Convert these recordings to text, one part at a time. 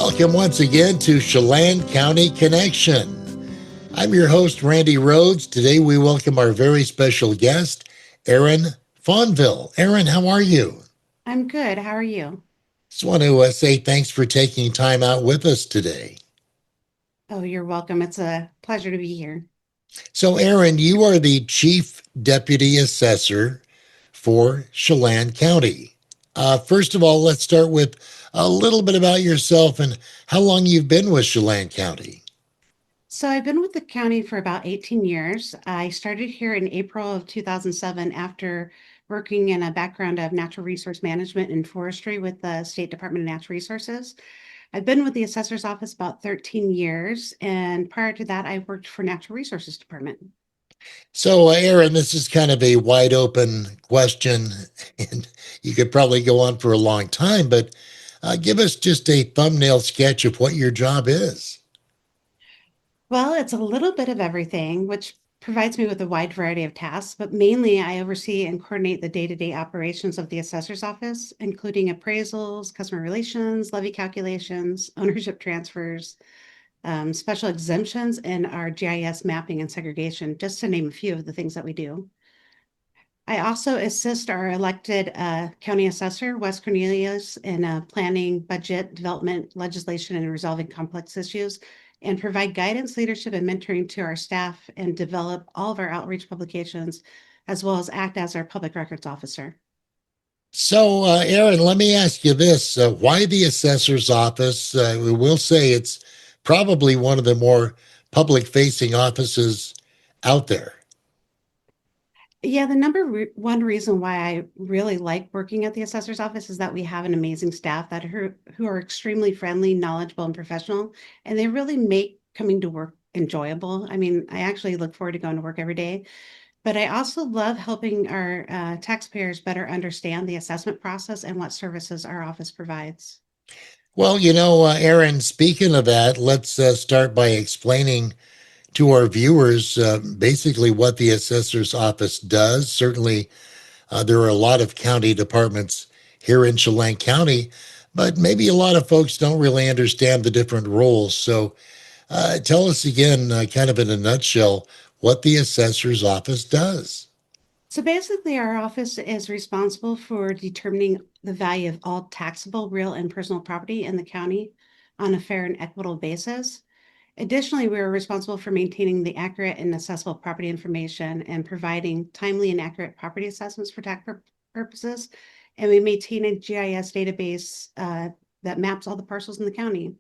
Welcome once again to Chelan County Connection. I'm your host, Randy Rhodes. Today we welcome our very special guest, Erin Fonville. Erin, how are you? I'm good. How are you? Just want to say thanks for taking time out with us today. Oh, you're welcome. It's a pleasure to be here. So, Erin, you are the Chief Deputy Assessor for Chelan County. First of all, let's start with a little bit about yourself and how long you've been with Chelan County. So, I've been with the county for about 18 years. I started here in April of 2007 after working in a background of natural resource management and forestry with the State Department of Natural Resources. I've been with the assessor's office about 13 years, and prior to that, I worked for Natural Resources Department. So, Aaron, this is kind of a wide open question, and you could probably go on for a long time, but give us just a thumbnail sketch of what your job is. Well, it's a little bit of everything, which provides me with a wide variety of tasks, but mainly I oversee and coordinate the day-to-day operations of the assessor's office, including appraisals, customer relations, levy calculations, ownership transfers, special exemptions, and our GIS mapping and segregation, just to name a few of the things that we do. I also assist our elected county assessor, Wes Cornelius, in planning, budget, development, legislation, and resolving complex issues, and provide guidance, leadership, and mentoring to our staff and develop all of our outreach publications, as well as act as our public records officer. So, Aaron, let me ask you this. Why the assessor's office? We will say it's probably one of the more public facing offices out there. Yeah, the one reason why I really like working at the assessor's office is that we have an amazing staff who are extremely friendly, knowledgeable, and professional, and they really make coming to work enjoyable. I mean, I actually look forward to going to work every day, but I also love helping our taxpayers better understand the assessment process and what services our office provides. Well, Aaron, speaking of that, let's start by explaining to our viewers basically what the assessor's office does. Certainly, there are a lot of county departments here in Chelan County, but maybe a lot of folks don't really understand the different roles. So, tell us again, kind of in a nutshell, what the assessor's office does. So basically, our office is responsible for determining the value of all taxable real and personal property in the county on a fair and equitable basis. Additionally, we are responsible for maintaining the accurate and accessible property information and providing timely and accurate property assessments for purposes. And we maintain a GIS database that maps all the parcels in the county.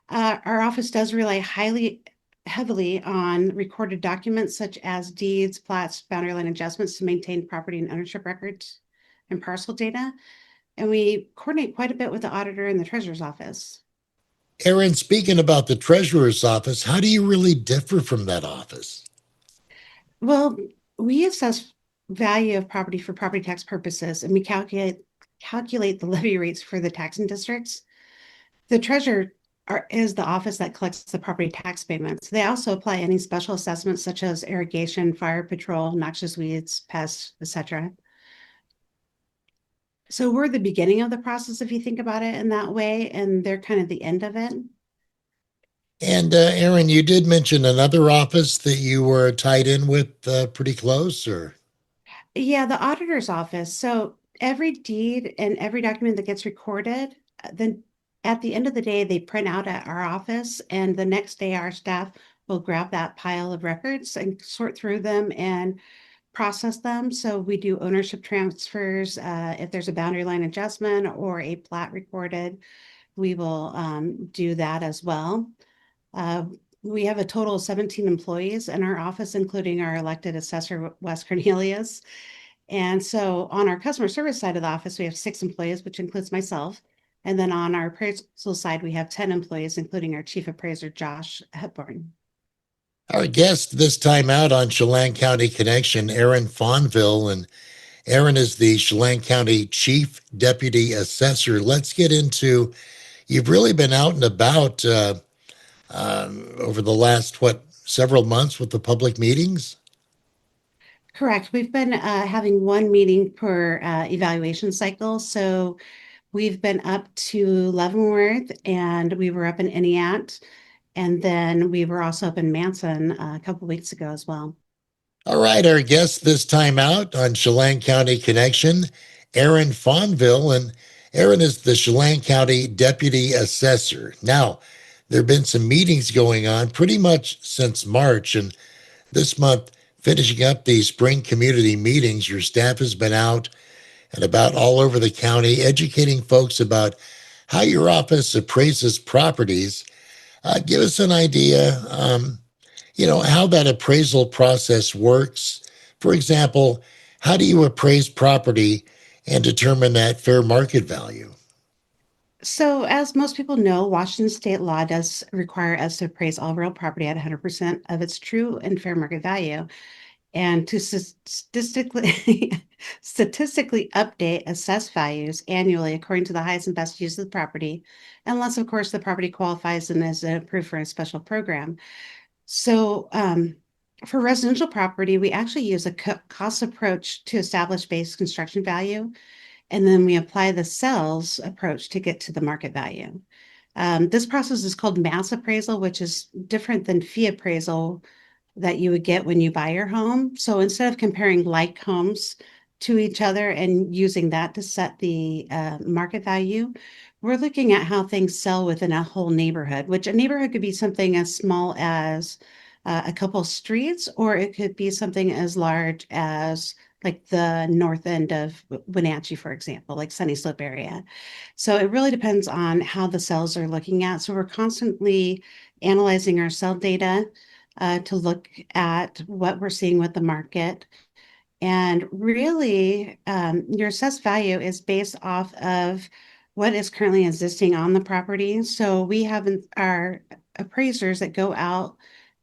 Our office does rely heavily on recorded documents such as deeds, plats, boundary line adjustments to maintain property and ownership records and parcel data. And we coordinate quite a bit with the auditor and the treasurer's office. Aaron, speaking about the treasurer's office, how do you really differ from that office? Well, we assess value of property for property tax purposes, and we calculate the levy rates for the taxing districts. The treasurer is the office that collects the property tax payments. They also apply any special assessments such as irrigation, fire patrol, noxious weeds, pests, etc. So we're the beginning of the process if you think about it in that way, and they're kind of the end of it. And Aaron, you did mention another office that you were tied in with pretty close, or? Yeah, the auditor's office. So every deed and every document that gets recorded, then at the end of the day, they print out at our office, and the next day our staff will grab that pile of records and sort through them and process them. So we do ownership transfers. If there's a boundary line adjustment or a plat recorded, we will do that as well. Uh, we have a total of 17 employees in our office, including our elected assessor, Wes Cornelius. And so on our customer service side of the office, we have 6 employees, which includes myself. And then on our appraisal side, we have 10 employees, including our chief appraiser, Josh Hepburn. Our guest this time out on Chelan County Connection, Erin Fonville, and Erin is the Chelan County Chief Deputy Assessor. Let's get into, you've really been out and about over the last, several months with the public meetings? Correct. We've been having one meeting per evaluation cycle. So We've been up to Leavenworth and we were up in Entiat. And then we were also up in Manson a couple weeks ago as well. All right, our guest this time out on Chelan County Connection, Aaron Fonville. And Aaron is the Chelan County Deputy Assessor. Now, there have been some meetings going on pretty much since March. And this month, finishing up the spring community meetings, your staff has been out and about all over the county educating folks about how your office appraises properties. Give us an idea, how that appraisal process works. For example, how do you appraise property and determine that fair market value? So, as most people know, Washington state law does require us to appraise all real property at 100% of its true and fair market value, and to statistically statistically update assessed values annually according to the highest and best use of the property, unless, of course, the property qualifies and is approved for a special program. So, for residential property, we actually use a cost approach to establish base construction value, and then we apply the sales approach to get to the market value. This process is called mass appraisal, which is different than fee appraisal that you would get when you buy your home. So instead of comparing like homes to each other and using that to set the market value, we're looking at how things sell within a whole neighborhood, which a neighborhood could be something as small as a couple streets, or it could be something as large as like the north end of Wenatchee, for example, like Sunny Slope area. So it really depends on how the cells are looking at. So we're constantly analyzing our cell data to look at what we're seeing with the market. And really, your assessed value is based off of what is currently existing on the property. So we have our appraisers that go out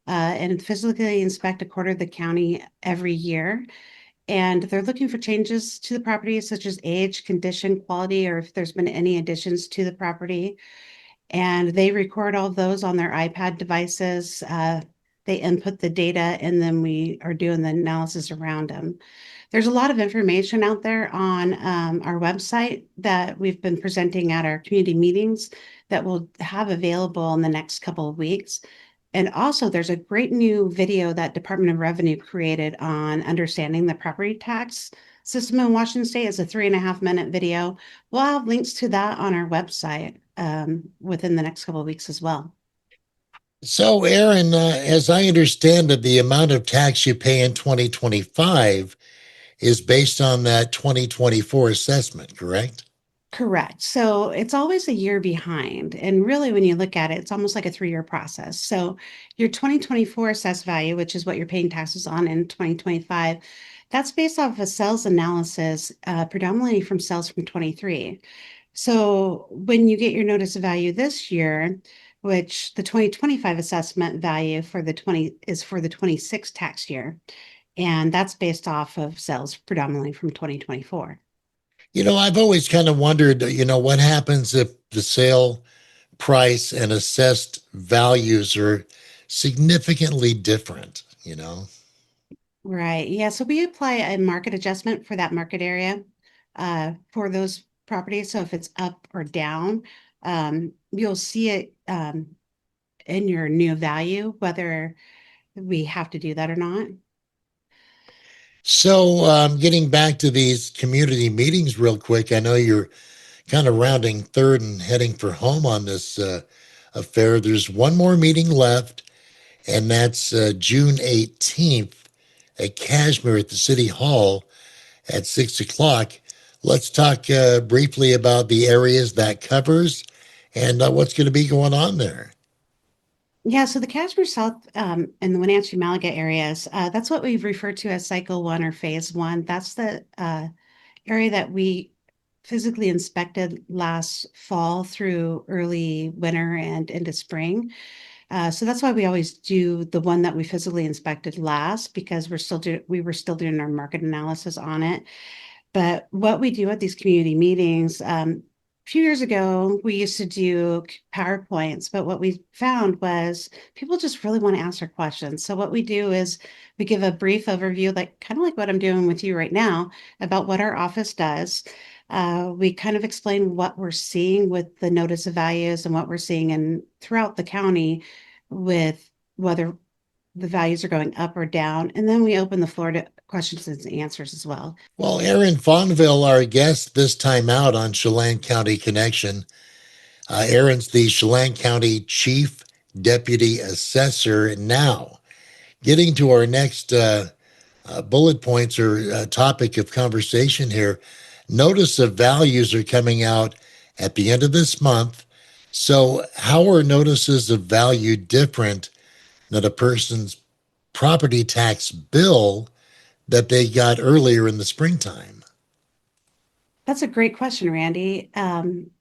and physically inspect a quarter of the county every year. And they're looking for changes to the property, such as age, condition, quality, or if there's been any additions to the property. And they record all those on their iPad devices. They input the data, and then we are doing the analysis around them. There's a lot of information out there on our website that we've been presenting at our community meetings that we'll have available in the next couple of weeks. And also, there's a great new video that Department of Revenue created on understanding the property tax system in Washington State. It's a 3.5 minute video. We'll have links to that on our website within the next couple of weeks as well. So, Aaron, as I understand it, the amount of tax you pay in 2025 is based on that 2024 assessment, correct? Correct. So it's always a year behind. And really, when you look at it, it's almost like a 3-year process. So your 2024 assessed value, which is what you're paying taxes on in 2025, that's based off of a sales analysis, predominantly from sales from 23. So when you get your notice of value this year, which the 2025 assessment value for the 20 is for the 26 tax year, and that's based off of sales predominantly from 2024. I've always kind of wondered, what happens if the sale price and assessed values are significantly different? Right. Yeah. So we apply a market adjustment for that market area for those properties. So if it's up or down, you'll see it in your new value, whether we have to do that or not. So, getting back to these community meetings real quick, I know you're kind of rounding third and heading for home on this affair. There's one more meeting left, and that's June 18th at Cashmere at the City Hall at 6 o'clock. Let's talk briefly about the areas that covers and what's going to be going on there. Yeah. So the Casper South and the Wenatchee Malaga areas, that's what we've referred to as cycle one or phase one. That's the area that we physically inspected last fall through early winter and into spring. So that's why we always do the one that we physically inspected last because we were still doing our market analysis on it. But what we do at these community meetings, a few years ago, we used to do PowerPoints, but what we found was people just really want to answer questions. So what we do is we give a brief overview, like kind of like what I'm doing with you right now, about what our office does. We kind of explain what we're seeing with the notice of values and what we're seeing throughout the county with whether the values are going up or down. And then we open the floor to questions and answers as well. Well, Aaron Fonville, our guest this time out on Chelan County Connection. Aaron's the Chelan County Chief Deputy Assessor. Now, getting to our next bullet points or topic of conversation here, notice of values are coming out at the end of this month. So, how are notices of value different than a person's property tax bill that they got earlier in the springtime? That's a great question, Randy.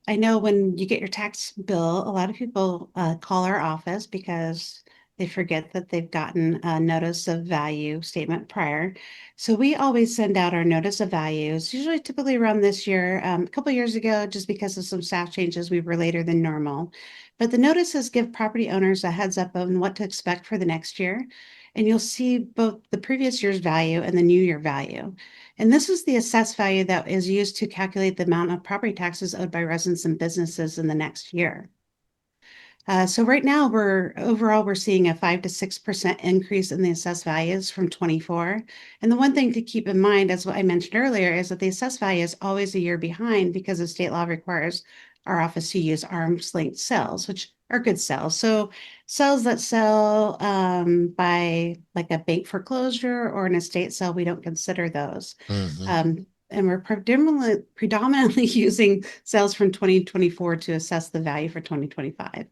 I know when you get your tax bill, a lot of people call our office because they forget that they've gotten a notice of value statement prior. So we always send out our notice of values, usually typically around this year. A couple of years ago, just because of some staff changes, we were later than normal. But the notices give property owners a heads up on what to expect for the next year. And you'll see both the previous year's value and the new year value. And this is the assessed value that is used to calculate the amount of property taxes owed by residents and businesses in the next year. So right now, we're seeing a 5 to 6% increase in the assessed values from 24. And the one thing to keep in mind, as what I mentioned earlier, is that the assessed value is always a year behind because the state law requires our office to use arm's length sales, which are good sales. So sales that sell by like a bank foreclosure or an estate sale, we don't consider those. Mm-hmm. And we're predominantly using sales from 2024 to assess the value for 2025.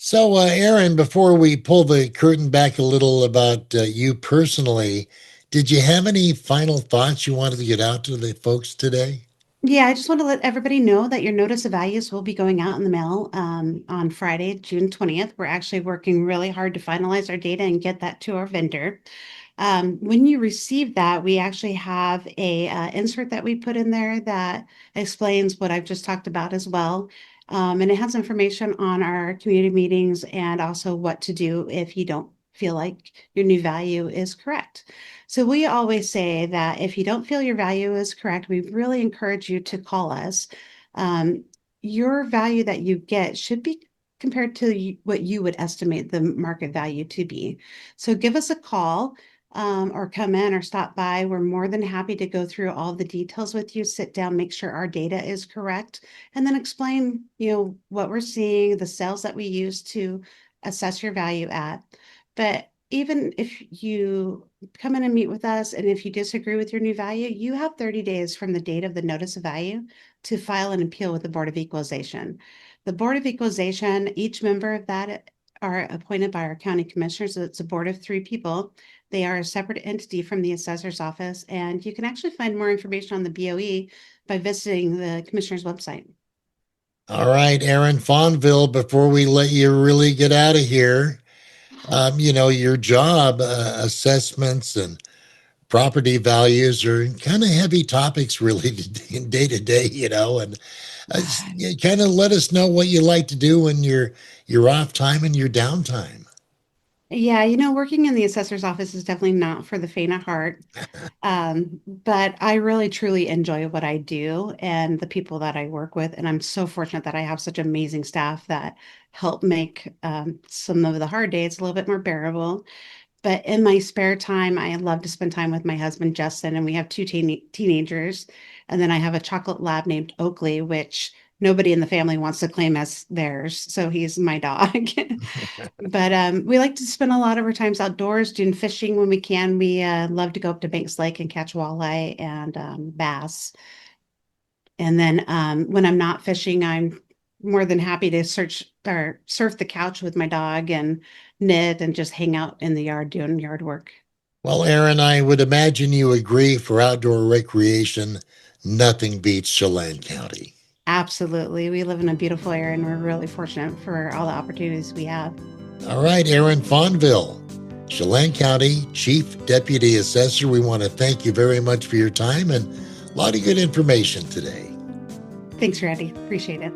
So, Aaron, before we pull the curtain back a little about you personally, did you have any final thoughts you wanted to get out to the folks today? Yeah, I just want to let everybody know that your notice of values will be going out in the mail on Friday, June 20th. We're actually working really hard to finalize our data and get that to our vendor. When you receive that, we actually have a insert that we put in there that explains what I've just talked about as well. And it has information on our community meetings and also what to do if you don't feel like your new value is correct. So we always say that if you don't feel your value is correct, we really encourage you to call us. Um, your value that you get should be compared to what you would estimate the market value to be. So give us a call or come in or stop by. We're more than happy to go through all the details with you, sit down, make sure our data is correct, and then explain, what we're seeing, the sales that we use to assess your value at. But even if you come in and meet with us, and if you disagree with your new value, you have 30 days from the date of the notice of value to file an appeal with the Board of Equalization. The Board of Equalization, each member of that are appointed by our county commissioners. So it's a board of 3 people. They are a separate entity from the assessor's office, and you can actually find more information on the BOE by visiting the commissioner's website. All right, Aaron Fonville, before we let you really get out of here, your job, assessments and property values are kind of heavy topics, really, day to day, and you kind of let us know what you like to do when you're off time and your downtime. Yeah, working in the assessor's office is definitely not for the faint of heart. But I really truly enjoy what I do and the people that I work with. And I'm so fortunate that I have such amazing staff that help make some of the hard days a little bit more bearable. But in my spare time, I love to spend time with my husband, Justin, and we have 2 teenagers. And then I have a chocolate lab named Oakley, which nobody in the family wants to claim as theirs. So he's my dog. But we like to spend a lot of our times outdoors doing fishing when we can. We love to go up to Banks Lake and catch walleye and bass. And then when I'm not fishing, I'm more than happy to search or surf the couch with my dog and knit and just hang out in the yard doing yard work. Well, Aaron, I would imagine you agree for outdoor recreation, nothing beats Chelan County. Absolutely. We live in a beautiful area and we're really fortunate for all the opportunities we have. All right, Aaron Fonville, Chelan County Chief Deputy Assessor, we want to thank you very much for your time and a lot of good information today. Thanks, Randy. Appreciate it.